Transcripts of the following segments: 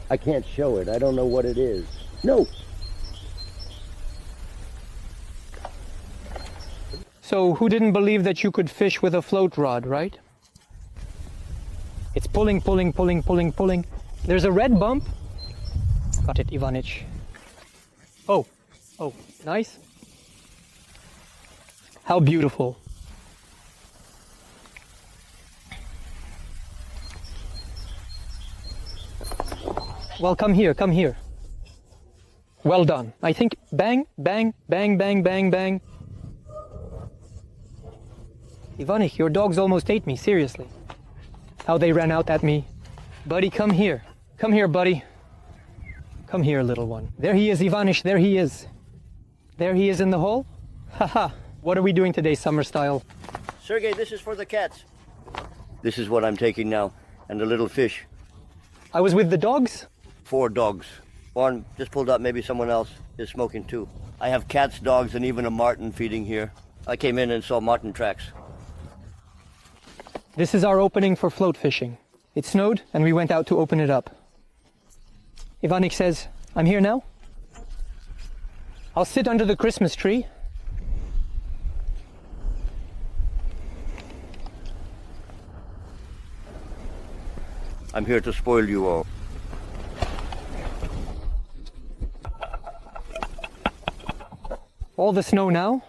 I can't show it. I don't know what it is. No! So who didn't believe that you could fish with a float rod, right? It's pulling, pulling, pulling, pulling, pulling. There's a red bump. Got it, Ivanich. Oh, oh, nice. How beautiful. Well, come here, come here. Well done. I think bang, bang, bang, bang, bang, bang. Ivanich, your dogs almost ate me, seriously. How they ran out at me. Buddy, come here. Come here, buddy. Come here, little one. There he is, Ivanich, there he is. There he is in the hole. Haha. What are we doing today, summer style? Sergey, this is for the cats. This is what I'm taking now, and the little fish. I was with the dogs? 4 dogs. One just pulled up, maybe someone else is smoking too. I have cats, dogs, and even a marten feeding here. I came in and saw marten tracks. This is our opening for float fishing. It snowed and we went out to open it up. Ivanich says, I'm here now. I'll sit under the Christmas tree. I'm here to spoil you all. All the snow now.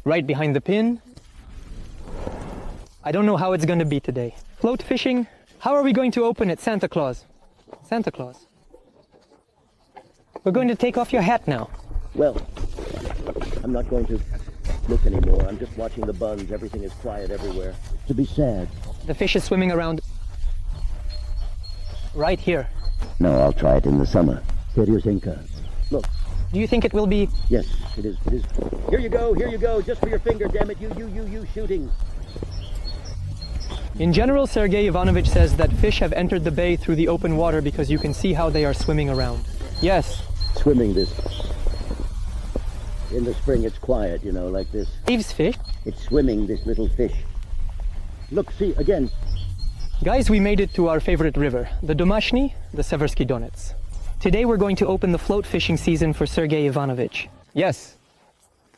Right behind the pin. I don't know how it's going to be today. Float fishing. How are we going to open it, Santa Claus? Santa Claus. We're going to take off your hat now. Well, I'm not going to look anymore. I'm just watching the buns. Everything is quiet everywhere. To be sad. The fish is swimming around right here. No, I'll try it in the summer. Seriousinka. Look. Do you think it will be? Yes, it is. It is. Here you go, just for your finger, damn it. You shooting. In general, Sergey Ivanovich says that fish have entered the bay through the open water because you can see how they are swimming around. Yes. Swimming this. In the spring, it's quiet, you know, like this. Leaves fish. It's swimming, this little fish. Look, see, again. Guys, we made it to our favorite river, the Domashny, the Seversky Donets. Today we're going to open the float fishing season for Sergey Ivanovich. Yes.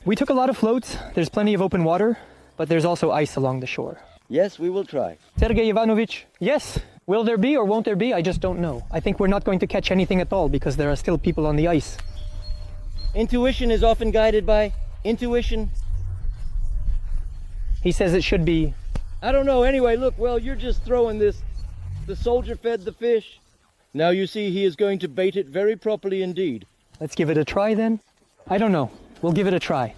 We took a lot of floats. There's plenty of open water, but there's also ice along the shore. Yes, we will try. Sergey Ivanovich, yes. Will there be or won't there be? I just don't know. I think we're not going to catch anything at all because there are still people on the ice. Intuition is often guided by intuition. He says it should be. I don't know. Anyway, look, well, you're just throwing this. The soldier fed the fish. Now you see he is going to bait it very properly indeed. Let's give it a try then. I don't know. We'll give it a try.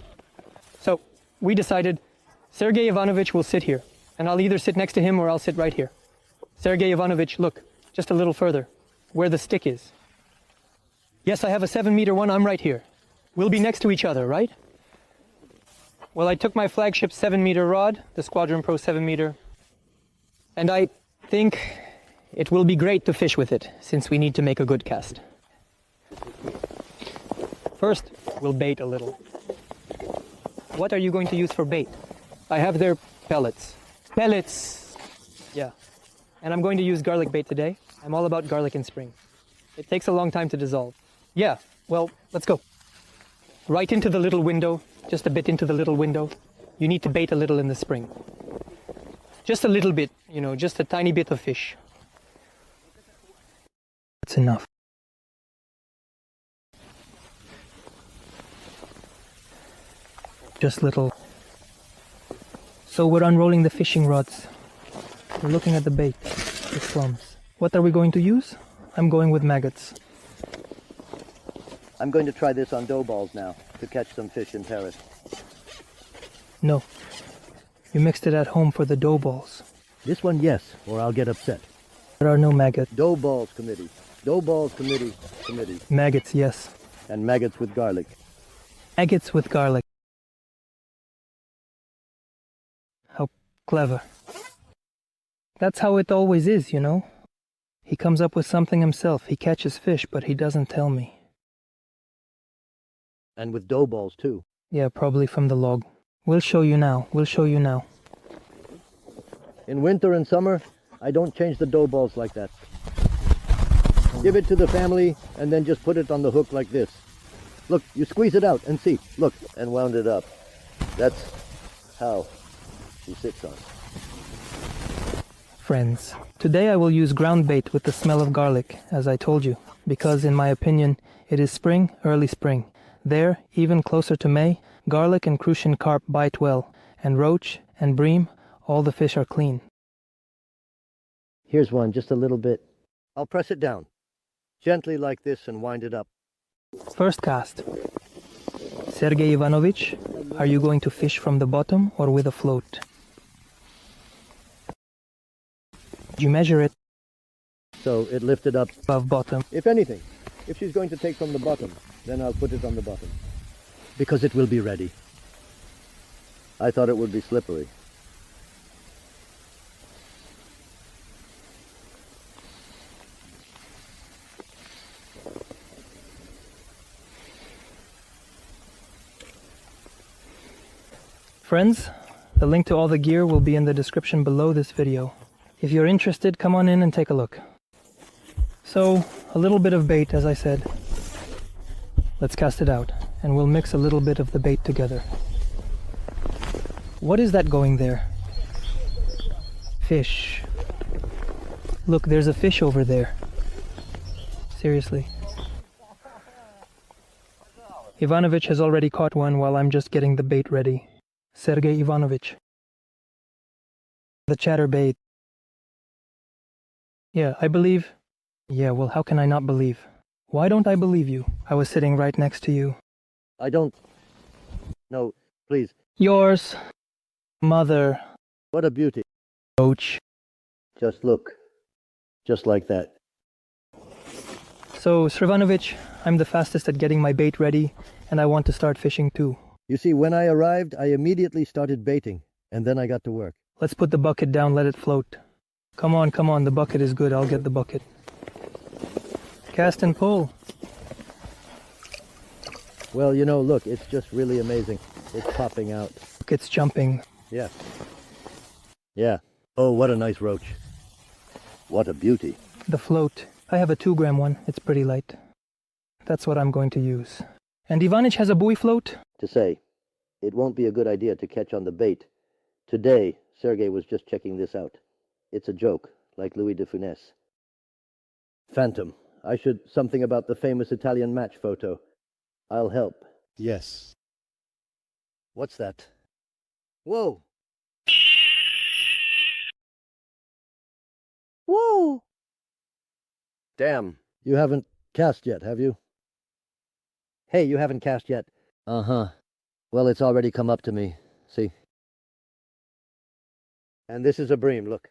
So, we decided Sergey Ivanovich will sit here. And I'll either sit next to him or I'll sit right here. Sergey Ivanovich, look, just a little further, where the stick is. Yes, I have a 7-meter one, I'm right here. We'll be next to each other, right? Well, I took my flagship 7-meter rod, the Squadron Pro 7-meter, and I think it will be great to fish with it, since we need to make a good cast. First, we'll bait a little. What are you going to use for bait? I have their pellets. Pellets! Yeah. And I'm going to use garlic bait today. I'm all about garlic in spring. It takes a long time to dissolve. Yeah, well, let's go. Right into the little window, just a bit into the little window. You need to bait a little in the spring. Just a little bit, you know, just a tiny bit of fish. That's enough. Just little. So we're unrolling the fishing rods. We're looking at the bait, the plums. What are we going to use? I'm going with maggots. I'm going to try this on dough balls now to catch some fish in Paris. No. You mixed it at home for the dough balls. This one, yes, or I'll get upset. There are no maggots. Dough balls committee. Dough balls committee. Maggots, yes. And maggots with garlic. Maggots with garlic. How clever. That's how it always is, you know. He comes up with something himself. He catches fish, but he doesn't tell me. And with dough balls, too. Yeah, probably from the log. We'll show you now. We'll show you now. In winter and summer, I don't change the dough balls like that. Give it to the family and then just put it on the hook like this. Look, you squeeze it out and see. Look, and wound it up. That's how she sits on. Friends, today I will use ground bait with the smell of garlic, as I told you, because in my opinion, it is spring, early spring. There, even closer to May, garlic and Crucian carp bite well, and roach and bream, all the fish are clean. Here's one, just a little bit. I'll press it down, gently like this, and wind it up. First cast. Sergey Ivanovich, are you going to fish from the bottom or with a float? You measure it So it lifted up. above bottom. If anything, if she's going to take from the bottom, then I'll put it on the bottom. Because it will be ready. I thought it would be slippery. Friends, the link to all the gear will be in the description below this video. If you're interested, come on in and take a look. So, a little bit of bait, as I said. Let's cast it out, and we'll mix a little bit of the bait together. What is that going there? Fish. Look, there's a fish over there. Seriously. Ivanovich has already caught one while I'm just getting the bait ready. Sergey Ivanovich. The chatterbait. Yeah, I believe. Yeah, well, how can I not believe? Why don't I believe you? I was sitting right next to you. I don't... No, please. Yours. Mother. What a beauty. Roach. Just look. Just like that. So, Srivanovich, I'm the fastest at getting my bait ready, and I want to start fishing too. You see, when I arrived, I immediately started baiting, and then I got to work. Let's put the bucket down, let it float. Come on, the bucket is good, I'll get the bucket. Cast and pull. Well, you know, look, it's just really amazing. It's popping out. Look, it's jumping. Yeah. Yeah. Oh, what a nice roach. What a beauty. The float. I have a 2-gram one, it's pretty light. That's what I'm going to use. And Ivanich has a buoy float? To say, it won't be a good idea to catch on the bait. Today, Sergey was just checking this out. It's a joke, like Louis de Funès. Phantom. I should something about the famous Italian match photo. I'll help. Yes. What's that? Whoa! Whoa! Damn. You haven't cast yet, have you? Hey, you haven't cast yet. Uh-huh. Well, it's already come up to me. See? And this is a bream, look.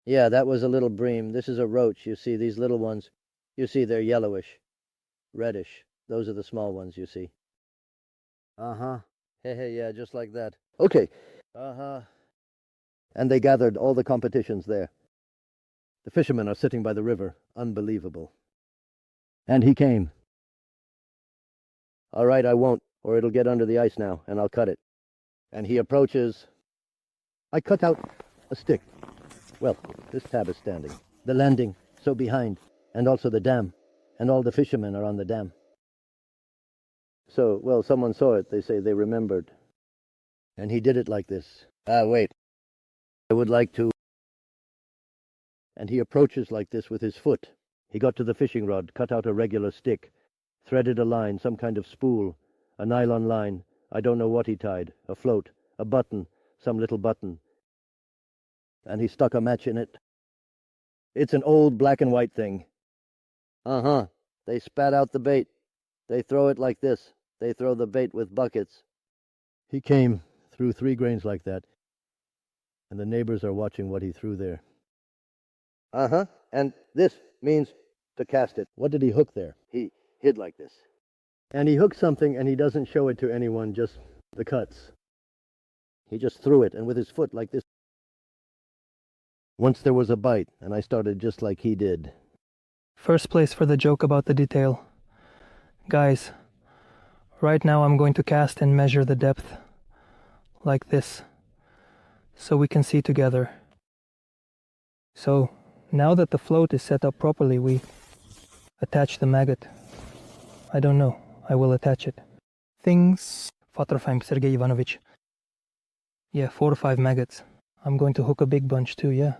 Yeah, that was a little bream. This is a roach. You see, these little ones. You see, they're yellowish. Reddish. Those are the small ones, you see. Uh-huh. Hey, yeah, just like that. Okay. Uh-huh. And they gathered all the competitions there. The fishermen are sitting by the river. Unbelievable. And he came. All right, I won't, or it'll get under the ice now, and I'll cut it. And he approaches. I cut out a stick. Well, this tab is standing. The landing, so behind, and also the dam. And all the fishermen are on the dam. So, well, someone saw it. They say they remembered. And he did it like this. Wait. I would like to... And he approaches like this with his foot. He got to the fishing rod, cut out a regular stick, threaded a line, some kind of spool, a nylon line. I don't know what he tied. A float, a button, some little button. And he stuck a match in it. It's an old black and white thing. Uh-huh. They spat out the bait. They throw it like this. They throw the bait with buckets. He came, threw 3 grains like that. And the neighbors are watching what he threw there. Uh-huh. And this means to cast it. What did he hook there? He hid like this. And he hooked something and he doesn't show it to anyone, just the cuts. He just threw it, and with his foot like this. Once there was a bite, and I started just like he did. First place for the joke about the detail. Guys, right now I'm going to cast and measure the depth. like this, so we can see together. So, now that the float is set up properly, we attach the maggot. I don't know. I will attach it. Things... 4 or 5, Sergey Ivanovich. Yeah, 4 or 5 maggots. I'm going to hook a big bunch too, yeah.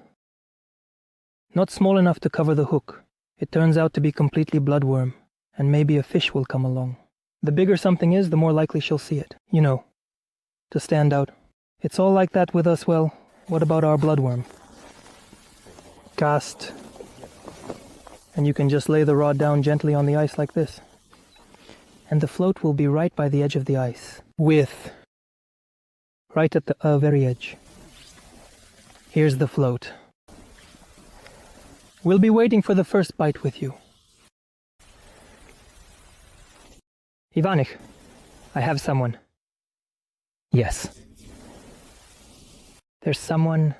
Not small enough to cover the hook. It turns out to be completely bloodworm, and maybe a fish will come along. The bigger something is, the more likely she'll see it. You know, to stand out. It's all like that with us, well, what about our bloodworm? Cast. And you can just lay the rod down gently on the ice like this. And the float will be right by the edge of the ice. Right at the very edge. Here's the float. We'll be waiting for the first bite with you. Ivanich, I have someone. Yes. There's someone...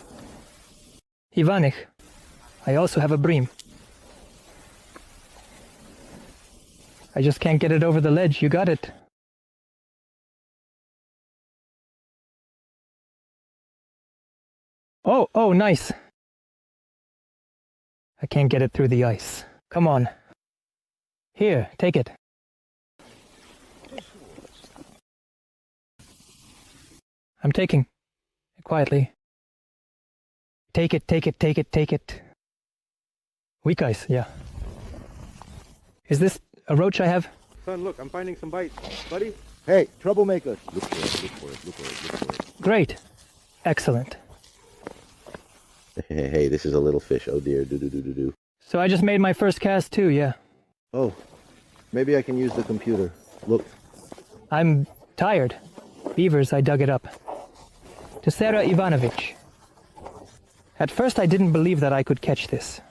Ivanich, I also have a bream. I just can't get it over the ledge. You got it. Oh, nice. I can't get it through the ice. Come on. Here, take it. I'm taking. Quietly. Take it. Weak ice, yeah. Is this a roach I have? Son, look, I'm finding some bites. Buddy? Hey, troublemaker! Look for it. Great. Excellent. Hey, this is a little fish. Oh dear, do. So I just made my first cast too, yeah. Oh, maybe I can use the computer. Look. I'm tired. Beavers, I dug it up. To Sarah Ivanovich. At first I didn't believe that I could catch this.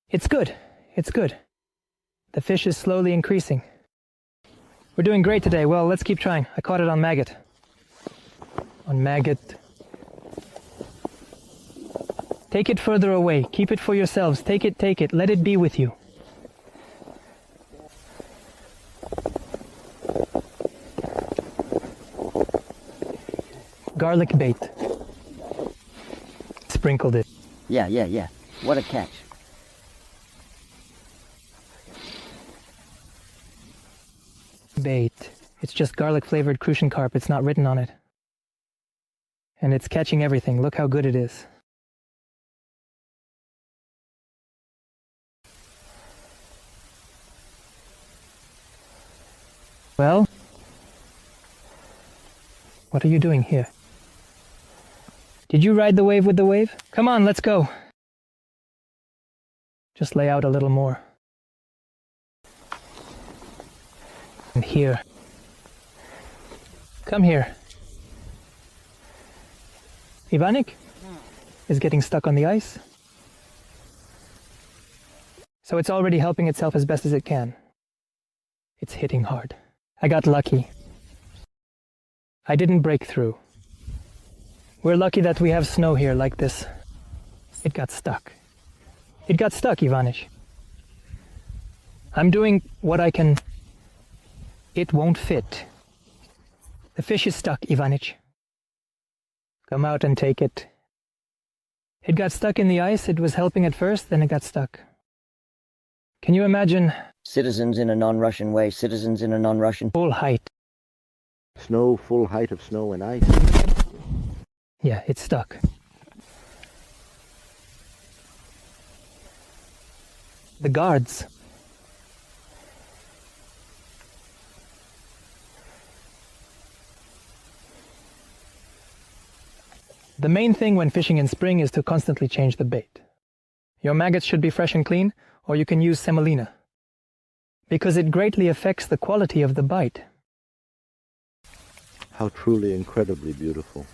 It's good. The fish is slowly increasing. We're doing great today. Well, let's keep trying. I caught it on maggot. Take it further away. Keep it for yourselves. Take it. Let it be with you. Garlic bait. Sprinkled it. Yeah. What a catch. Bait. It's just garlic flavored Crucian Carp. It's not written on it. And it's catching everything. Look how good it is. Well, what are you doing here? Did you ride the wave with the wave? Come on, let's go. Just lay out a little more. And here. Come here. Ivanik is getting stuck on the ice. So it's already helping itself as best as it can. It's hitting hard. I got lucky. I didn't break through. We're lucky that we have snow here like this. It got stuck. Ivanich. I'm doing what I can. It won't fit. The fish is stuck, Ivanich. Come out and take it. It got stuck in the ice. It was helping at first, then it got stuck. Can you imagine? Citizens in a non-Russian way. Citizens in a non-Russian. Full height. Snow, full height of snow and ice. Yeah, it's stuck. The guards. The main thing when fishing in spring is to constantly change the bait. Your maggots should be fresh and clean, or you can use semolina, because it greatly affects the quality of the bite. How truly incredibly beautiful.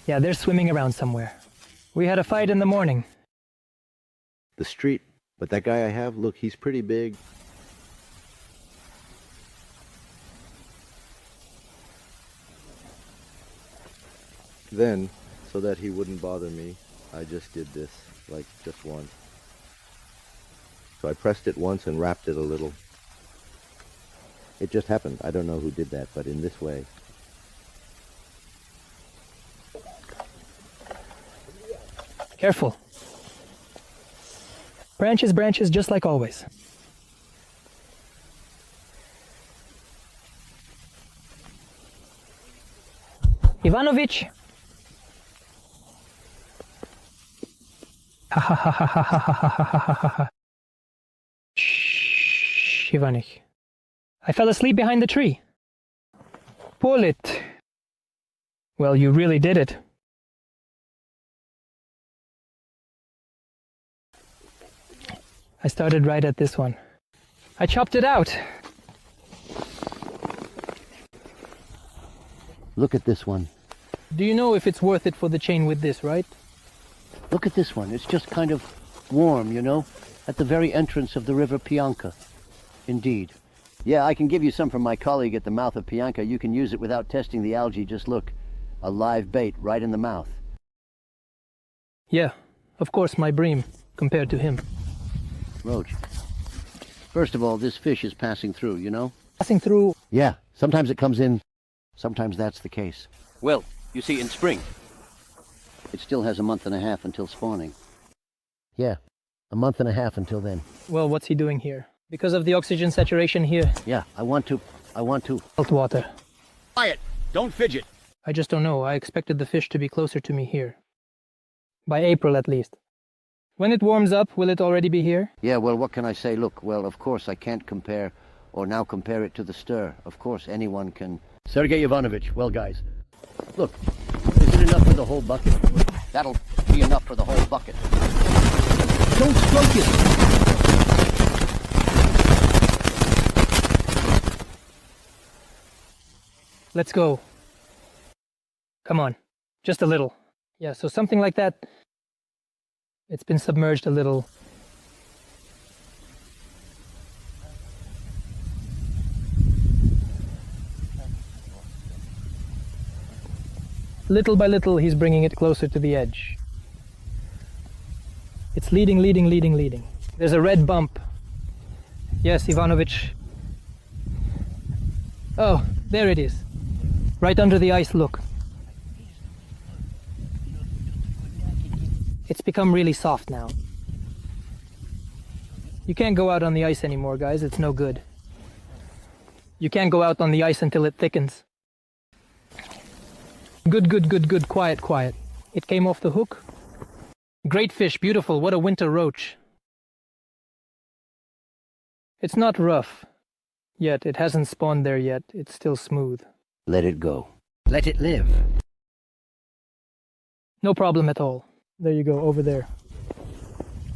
Yeah, they're swimming around somewhere. We had a fight in the morning. The street. But that guy I have, look, he's pretty big. Then, so that he wouldn't bother me, I just did this, like just once. So I pressed it once and wrapped it a little. It just happened. I don't know who did that, but in this way. Careful. Branches, branches, just like always. Ivanovich! Ha ha ha ha ha ha ha ha ha ha. Shh, Ivanich. I fell asleep behind the tree. Pull it. Well, you really did it. I started right at this one. I chopped it out. Look at this one. Do you know if it's worth it for the chain with this, right? Look at this one. It's just kind of warm, you know, at the very entrance of the river Pianka. Indeed. Yeah, I can give you some from my colleague at the mouth of Pianka. You can use it without testing the algae. Just look. A live bait right in the mouth. Yeah, of course, my bream, compared to him. Roach. First of all, this fish is passing through, you know? Passing through. Yeah, sometimes it comes in, sometimes that's the case. Well, you see, in spring. It still has a month and a half until spawning. Yeah, a month and a half until then. Well, what's he doing here? Because of the oxygen saturation here. Yeah, I want to. Salt water. Quiet! Don't fidget! I just don't know. I expected the fish to be closer to me here. By April, at least. When it warms up, will it already be here? Yeah, well, what can I say? Look, well, of course I can't compare it to the stir. Of course, anyone can. Sergei Ivanovich, well, guys, look, is it enough for the whole bucket? That'll be enough for the whole bucket. Don't stroke it! Let's go. Come on. Just a little. Yeah, so something like that. It's been submerged a little. Little by little, he's bringing it closer to the edge. It's leading, leading, leading, leading. There's a red bump. Yes, Ivanovich. Oh, there it is. Right under the ice, look. It's become really soft now. You can't go out on the ice anymore, guys. It's no good. You can't go out on the ice until it thickens. Good, good, good, good. Quiet, quiet. It came off the hook. Great fish, beautiful. What a winter roach. It's not rough yet. It hasn't spawned there yet. It's still smooth. Let it go. Let it live. No problem at all. There you go, over there.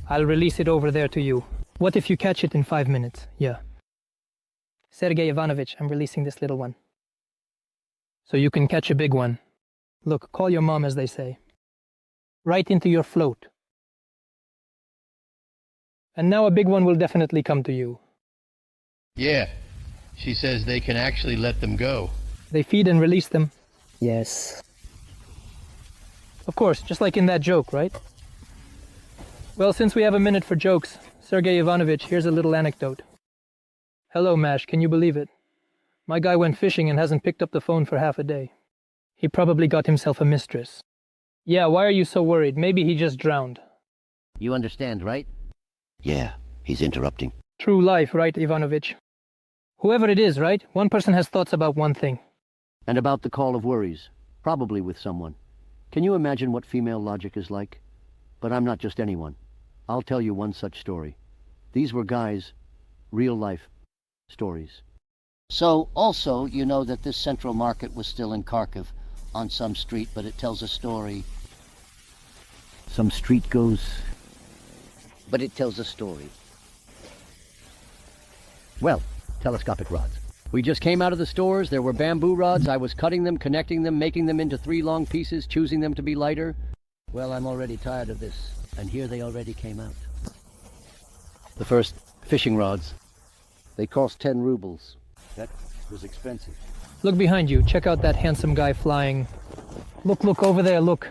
I'll release it over there to you. What if you catch it in 5 minutes? Yeah. Sergei Ivanovich, I'm releasing this little one. So you can catch a big one. Look, call your mom, as they say. Right into your float. And now a big one will definitely come to you. Yeah, she says they can actually let them go. They feed and release them. Yes. Of course, just like in that joke, right? Well, since we have a minute for jokes, Sergei Ivanovich, here's a little anecdote. Hello, Mash, can you believe it? My guy went fishing and hasn't picked up the phone for half a day. He probably got himself a mistress. Yeah, why are you so worried? Maybe he just drowned. You understand, right? Yeah, he's interrupting. True life, right, Ivanovich? Whoever it is, right? One person has thoughts about one thing. And about the call of worries, probably with someone. Can you imagine what female logic is like? But I'm not just anyone. I'll tell you one such story. These were guys, real-life stories. So, also, you know that this central market was still in Kharkiv, on some street, but it tells a story. Some street goes... But it tells a story. Well, telescopic rods. We just came out of the stores. There were bamboo rods. I was cutting them, connecting them, making them into 3 long pieces, choosing them to be lighter. Well, I'm already tired of this. And here they already came out. The first fishing rods. They cost 10 rubles. That was expensive. Look behind you. Check out that handsome guy flying. Look, look, over there, look.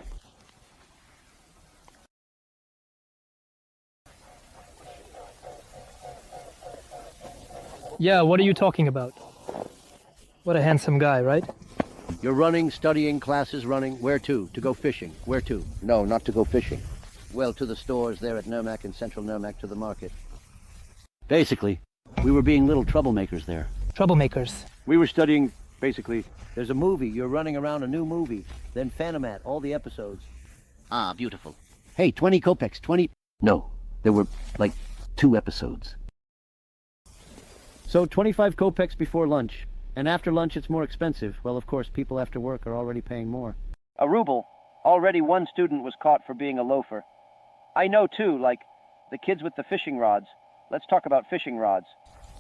Yeah, what are you talking about? What a handsome guy, right? You're running, studying, classes running. Where to? To go fishing. Where to? No, not to go fishing. Well, to the stores there at Nermak and Central Nermak, to the market. Basically, we were being little troublemakers there. Troublemakers. We were studying, basically, there's a movie, you're running around a new movie, then Phanomat, all the episodes. Ah, beautiful. Hey, 20 kopecks, 20... No, there were, like, 2 episodes. So 25 kopecks before lunch. And after lunch it's more expensive. Well, of course, people after work are already paying more. A ruble. Already one student was caught for being a loafer. I know too, like the kids with the fishing rods. Let's talk about fishing rods.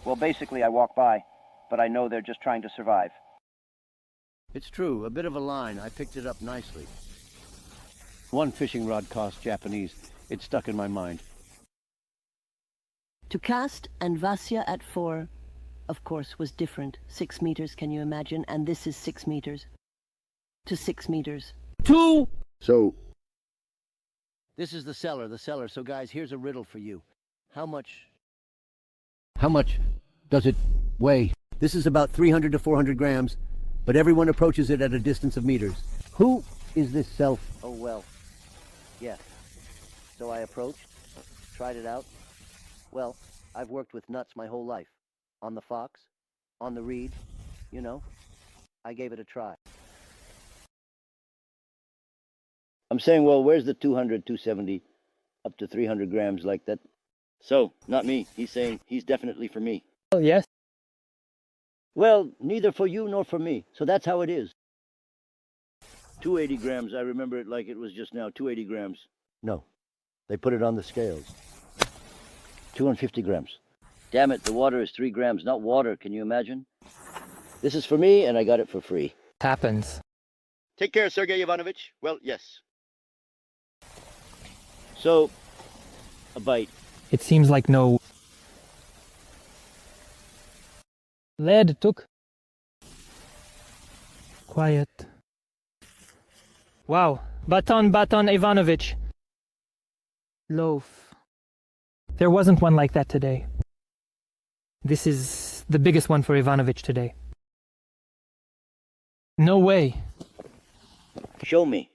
Well, basically I walk by, but I know they're just trying to survive. It's true, a bit of a line. I picked it up nicely. One fishing rod cost Japanese. It stuck in my mind. To cast and Vasya at 4, of course, was different. 6 meters, can you imagine? And this is 6 meters. To 6 meters. 2! So... This is the cellar. So guys, here's a riddle for you. How much does it weigh? This is about 300 to 400 grams, but everyone approaches it at a distance of meters. Who is this self? Oh, well. Yes. So I approached, tried it out. Well, I've worked with nuts my whole life. On the fox, on the reed, you know. I gave it a try. I'm saying, well, where's the 200, 270, up to 300 grams like that? So, not me. He's saying he's definitely for me. Oh, yes. Well, neither for you nor for me. So that's how it is. 280 grams. I remember it like it was just now. 280 grams. No. They put it on the scales. 250 grams. Damn it, the water is 3 grams, not water. Can you imagine? This is for me, and I got it for free. Happens. Take care, Sergey Ivanovich. Well, yes. So, a bite. It seems like no... Lead took... Quiet. Wow. Baton Ivanovich. Loaf. There wasn't one like that today. This is the biggest one for Ivanovich today. No way. Show me.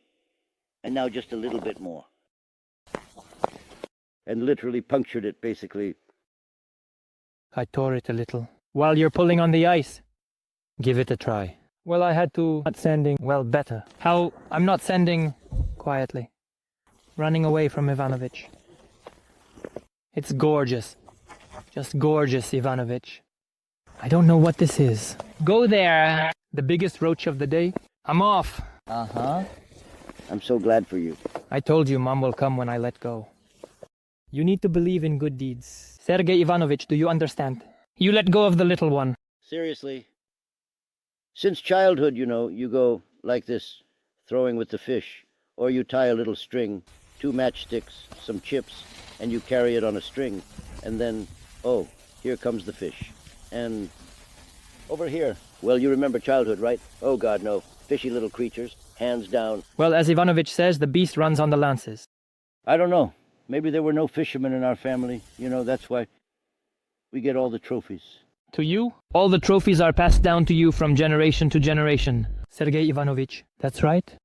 And now just a little bit more. And literally punctured it, basically. I tore it a little. While you're pulling on the ice. Give it a try. Well, I had to... Not sending... Well, better. How... I'm not sending... Quietly. Running away from Ivanovich. It's gorgeous. Just gorgeous, Ivanovich. I don't know what this is. Go there! The biggest roach of the day. I'm off! Uh-huh. I'm so glad for you. I told you Mom will come when I let go. You need to believe in good deeds. Sergey Ivanovich, do you understand? You let go of the little one. Seriously. Since childhood, you know, you go like this, throwing with the fish. Or you tie a little string, 2 matchsticks, some chips, and you carry it on a string. And then, oh, here comes the fish. And over here. Well, you remember childhood, right? Oh, God, no. Fishy little creatures, hands down. Well, as Ivanovich says, the beast runs on the lances. I don't know. Maybe there were no fishermen in our family. You know, that's why we get all the trophies. To you, all the trophies are passed down to you from generation to generation. Sergey Ivanovich, that's right.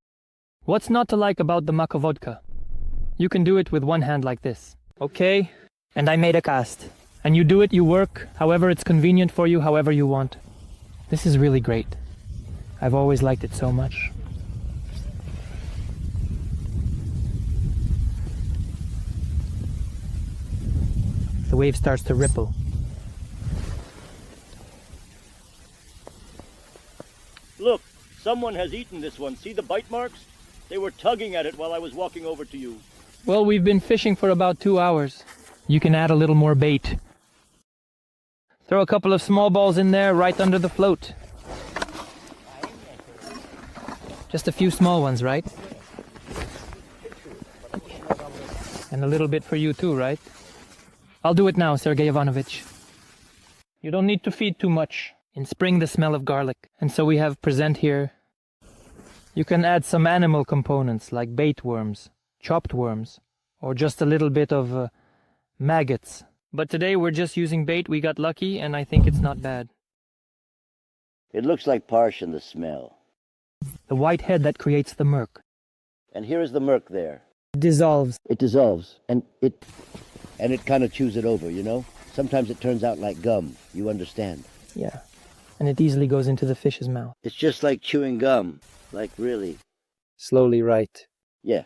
What's not to like about the Maka vodka? You can do it with one hand like this. Okay? And I made a cast. And you do it, you work, however it's convenient for you, however you want. This is really great. I've always liked it so much. The wave starts to ripple. Look, someone has eaten this one. See the bite marks? They were tugging at it while I was walking over to you. Well, we've been fishing for about 2 hours. You can add a little more bait. Throw a couple of small balls in there right under the float. Just a few small ones, right? And a little bit for you too, right? I'll do it now, Sergey Ivanovich. You don't need to feed too much. In spring, the smell of garlic. And so we have present here. You can add some animal components like bait worms, chopped worms, or just a little bit of maggots. But today we're just using bait. We got lucky, and I think it's not bad. It looks like parsh in the smell. The white head that creates the murk. And here is the murk there. Dissolves. It dissolves, and it kind of chews it over, you know? Sometimes it turns out like gum, you understand? Yeah. And it easily goes into the fish's mouth. It's just like chewing gum, like really. Slowly, right. Yeah.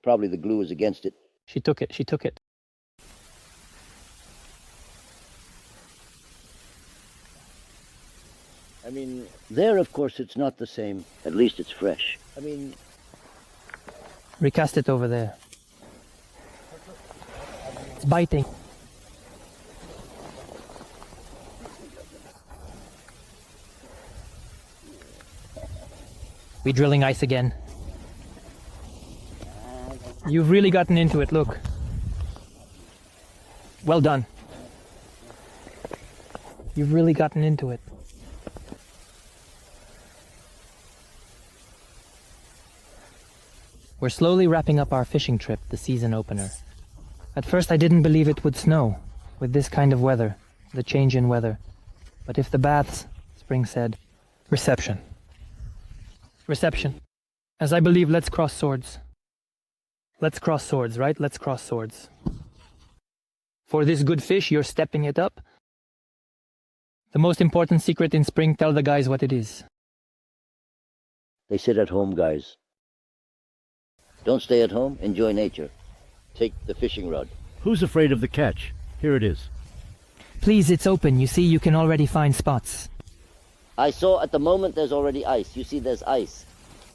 Probably the glue is against it. She took it. She took it. I mean, there, of course, it's not the same. At least it's fresh. I mean, Recast it over there. It's biting. We drilling ice again. You've really gotten into it, look. Well done. You've really gotten into it. We're slowly wrapping up our fishing trip, the season opener. At first I didn't believe it would snow, with this kind of weather, the change in weather. But if the baths, Spring said, reception. Reception. As I believe, let's cross swords. Let's cross swords, right? Let's cross swords. For this good fish, you're stepping it up. The most important secret in spring, tell the guys what it is. they sit at home, guys. Don't stay at home, enjoy nature. Take the fishing rod. Who's afraid of the catch? Here it is. Please, it's open. You see, you can already find spots. I saw at the moment there's already ice. You see there's ice.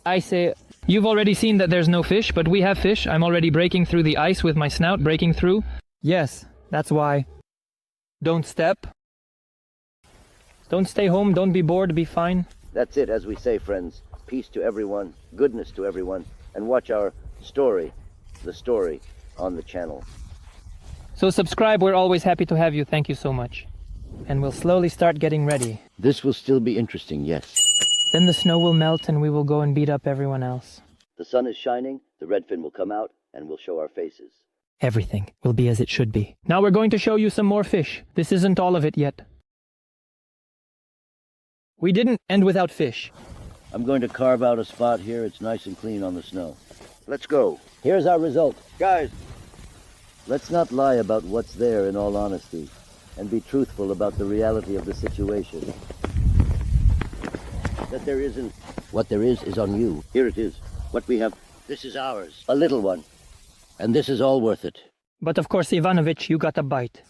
I say, you've already seen that there's no fish, but we have fish. I'm already breaking through the ice with my snout, breaking through. Yes, that's why. Don't step. Don't stay home, don't be bored, be fine. That's it, as we say, friends. Peace to everyone, goodness to everyone, and watch our story, the story, on the channel. So subscribe, we're always happy to have you. Thank you so much. And we'll slowly start getting ready. This will still be interesting, yes. Then the snow will melt and we will go and beat up everyone else. The sun is shining, the redfin will come out, and we'll show our faces. Everything will be as it should be. Now we're going to show you some more fish. This isn't all of it yet. We didn't end without fish. I'm going to carve out a spot here. It's nice and clean on the snow. Let's go. Here's our result. Guys, let's not lie about what's there in all honesty, and be truthful about the reality of the situation. That there isn't. What there is on you. Here it is. What we have. This is ours. A little one. And this is all worth it. But of course, Ivanovich, you got a bite.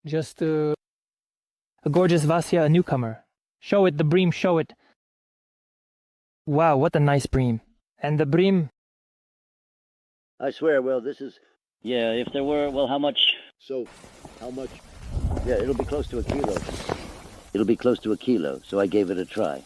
Just a gorgeous Vasya, a newcomer. Show it, the bream, show it. Wow, what a nice bream. And the bream... I swear, well, this is... Yeah, if there were, well, how much? So, how much? Yeah, it'll be close to a kilo. It'll be close to a kilo, so I gave it a try.